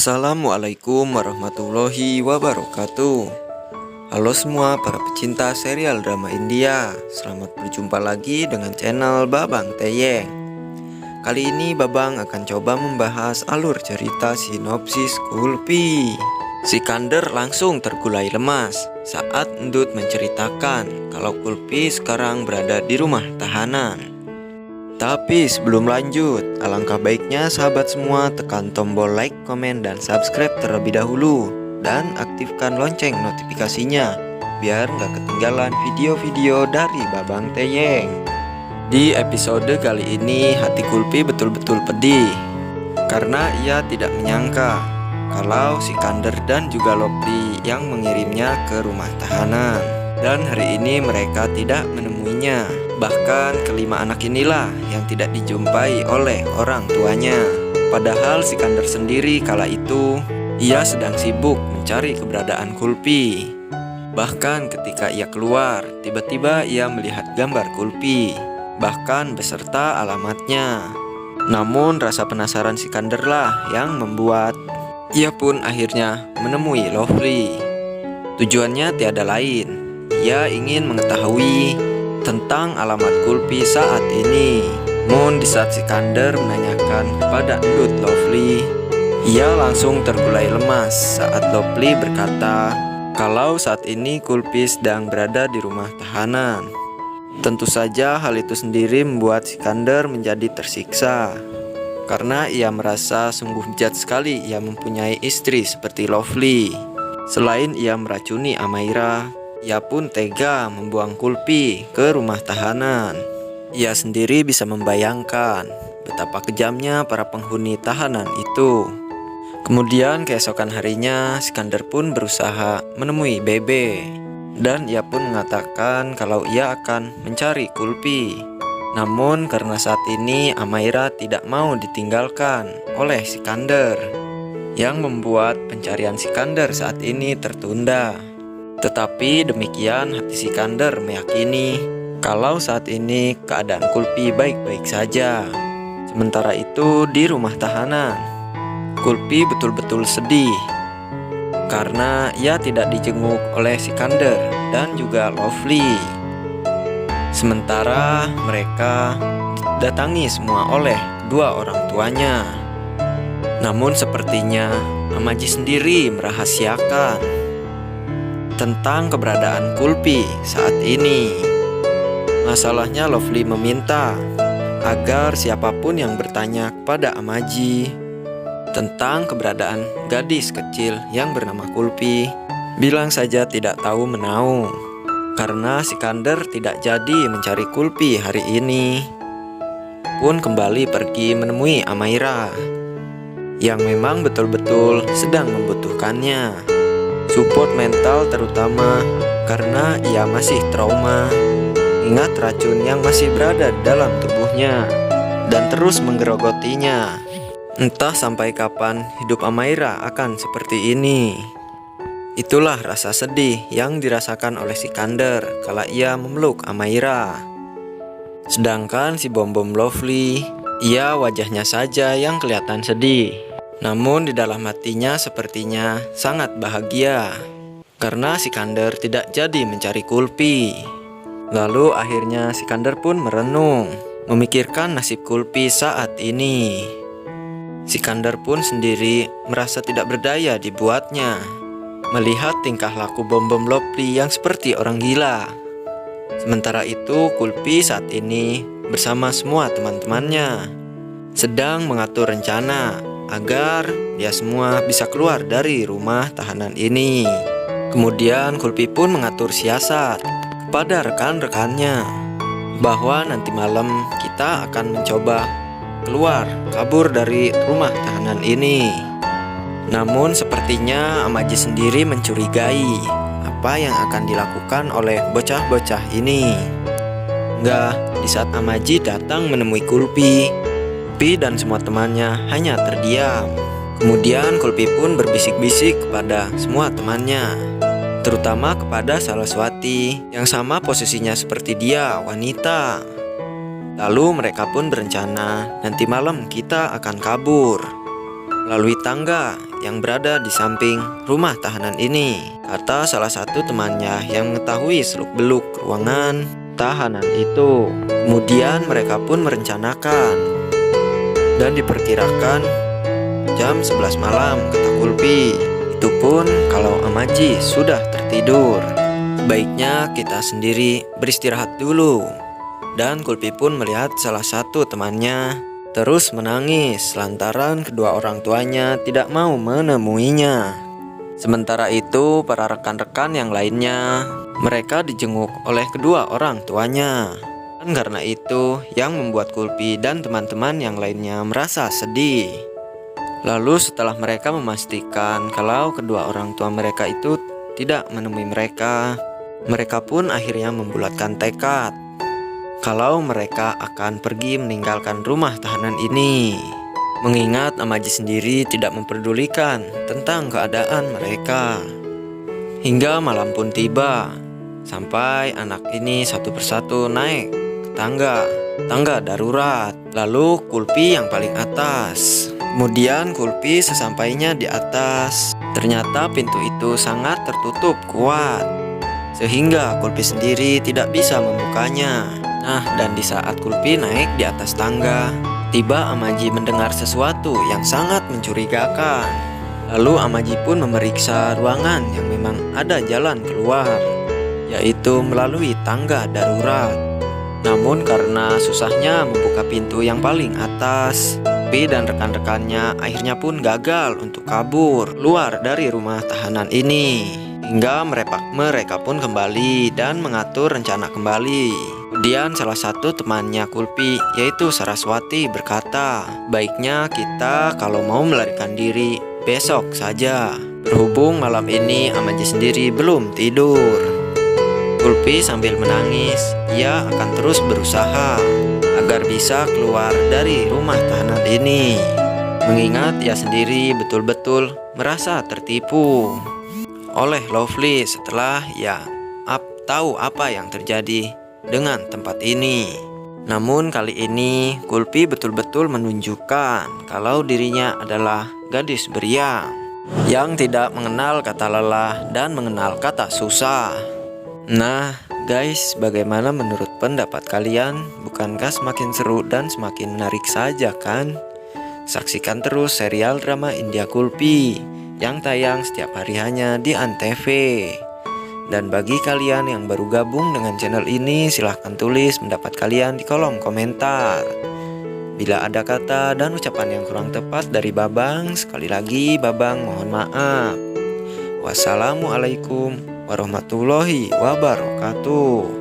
Assalamualaikum warahmatullahi wabarakatuh. Halo semua para pecinta serial drama India. Selamat berjumpa lagi dengan channel Babang Teyeng. Kali ini Babang akan coba membahas alur cerita sinopsis Kulpi. Sikandar langsung tergulai lemas saat Endut menceritakan kalau Kulpi sekarang berada di rumah tahanan. Tapi sebelum lanjut, alangkah baiknya sahabat semua tekan tombol like, komen, dan subscribe terlebih dahulu. Dan aktifkan lonceng notifikasinya, biar nggak ketinggalan video-video dari Babang Teyeng. Di episode kali ini, hati Kulpi betul-betul pedih. Karena ia tidak menyangka kalau Sikandar dan juga Lovely yang mengirimnya ke rumah tahanan. Dan hari ini mereka tidak menemuinya. Bahkan kelima anak inilah yang tidak dijumpai oleh orang tuanya. Padahal Sikandar sendiri kala itu ia sedang sibuk mencari keberadaan Kulpi. Bahkan ketika ia keluar, tiba-tiba ia melihat gambar Kulpi, bahkan beserta alamatnya. Namun rasa penasaran Sikandar lah yang membuat ia pun akhirnya menemui Lovely. Tujuannya tiada lain, ia ingin mengetahui tentang alamat Kulpi saat ini. Namun di saat Sikandar menanyakan kepada Endut Lovely, ia langsung tergulai lemas saat Lovely berkata kalau saat ini Kulpi sedang berada di rumah tahanan. Tentu saja hal itu sendiri membuat Sikandar menjadi tersiksa, karena ia merasa sungguh bejat sekali ia mempunyai istri seperti Lovely. Selain ia meracuni Amaira, ia pun tega membuang Kulpi ke rumah tahanan. Ia sendiri bisa membayangkan betapa kejamnya para penghuni tahanan itu. Kemudian keesokan harinya, Sikandar pun berusaha menemui Bebe. Dan ia pun mengatakan kalau ia akan mencari Kulpi. Namun karena saat ini Amaira tidak mau ditinggalkan oleh Sikandar, yang membuat pencarian Sikandar saat ini tertunda. Tetapi demikian hati Sikandar meyakini kalau saat ini keadaan Kulpi baik-baik saja. Sementara itu di rumah tahanan, Kulpi betul-betul sedih karena ia tidak dijenguk oleh Sikandar dan juga Lovely. Sementara mereka didatangi semua oleh kedua orang tuanya. Namun sepertinya Amaji sendiri merahasiakan tentang keberadaan Kulpi saat ini. Masalahnya Lovely meminta agar siapapun yang bertanya kepada Amaji tentang keberadaan gadis kecil yang bernama Kulpi, bilang saja tidak tahu menahu. Karena Sikandar tidak jadi mencari Kulpi hari ini, pun kembali pergi menemui Amaira yang memang betul-betul sedang membutuhkannya support mental, terutama karena ia masih trauma ingat racun yang masih berada dalam tubuhnya dan terus menggerogotinya. Entah sampai kapan hidup Amaira akan seperti ini. Itulah rasa sedih yang dirasakan oleh Sikandar kala ia memeluk Amaira. Sedangkan si Bom-Bom Lovely, ia wajahnya saja yang kelihatan sedih. Namun di dalam hatinya sepertinya sangat bahagia karena Sikandar tidak jadi mencari Kulpi. Lalu akhirnya Sikandar pun merenung, memikirkan nasib Kulpi saat ini. Sikandar pun sendiri merasa tidak berdaya dibuatnya melihat tingkah laku Bom-Bom Lovely yang seperti orang gila. Sementara itu Kulpi saat ini bersama semua teman-temannya sedang mengatur rencana agar dia semua bisa keluar dari rumah tahanan ini. Kemudian Kulpi pun mengatur siasat kepada rekan-rekannya bahwa nanti malam kita akan mencoba keluar kabur dari rumah tahanan ini. Namun sepertinya Amaji sendiri mencurigai apa yang akan dilakukan oleh bocah-bocah ini. Enggak, di saat Amaji datang menemui Kulpi dan semua temannya hanya terdiam. Kemudian Kulpi pun berbisik-bisik kepada semua temannya, terutama kepada Saraswati yang sama posisinya seperti dia, wanita. Lalu mereka pun berencana nanti malam kita akan kabur. melalui tangga yang berada di samping rumah tahanan ini, kata salah satu temannya yang mengetahui seluk-beluk ruangan tahanan itu. Kemudian mereka pun merencanakan, dan diperkirakan jam 11 malam, kata Kulpi. Itu pun kalau Amaji sudah tertidur. Baiknya kita sendiri beristirahat dulu. Dan Kulpi pun melihat salah satu temannya terus menangis lantaran kedua orang tuanya tidak mau menemuinya. Sementara itu para rekan-rekan yang lainnya, mereka dijenguk oleh kedua orang tuanya. Dan karena itu yang membuat Kulpi dan teman-teman yang lainnya merasa sedih. Lalu setelah mereka memastikan kalau kedua orang tua mereka itu tidak menemui mereka, mereka pun akhirnya membulatkan tekad kalau mereka akan pergi meninggalkan rumah tahanan ini. Mengingat Amaji sendiri tidak memperdulikan tentang keadaan mereka. Hingga malam pun tiba, sampai anak ini satu persatu naik ke tangga darurat. Lalu Kulpi yang paling atas. Kemudian Kulpi sesampainya di atas, ternyata pintu itu sangat tertutup kuat, sehingga Kulpi sendiri tidak bisa membukanya. Nah, dan di saat Kulpi naik di atas tangga, tiba Amaji mendengar sesuatu yang sangat mencurigakan. Lalu Amaji pun memeriksa ruangan yang memang ada jalan keluar, yaitu melalui tangga darurat. Namun karena susahnya membuka pintu yang paling atas, Kulpi dan rekan-rekannya akhirnya pun gagal untuk kabur keluar dari rumah tahanan ini. Hingga mereka pun kembali dan mengatur rencana kembali. Kemudian salah satu temannya Kulpi, yaitu Saraswati, berkata, baiknya kita kalau mau melarikan diri besok saja. Berhubung malam ini Amaji sendiri belum tidur. Kulpi sambil menangis, ia akan terus berusaha agar bisa keluar dari rumah tahanan ini. Mengingat ia sendiri betul-betul merasa tertipu oleh Lovely setelah ia tahu apa yang terjadi dengan tempat ini. Namun kali ini Kulpi betul-betul menunjukkan kalau dirinya adalah gadis beriang yang tidak mengenal kata lelah dan mengenal kata susah. Nah guys, bagaimana menurut pendapat kalian? Bukankah semakin seru dan semakin menarik saja kan? Saksikan terus serial drama India Kulpi yang tayang setiap hari hanya di Antv. Dan bagi kalian yang baru gabung dengan channel ini, silahkan tulis pendapat kalian di kolom komentar. Bila ada kata dan ucapan yang kurang tepat dari Babang, sekali lagi Babang mohon maaf. Wassalamualaikum warahmatullahi wabarakatuh.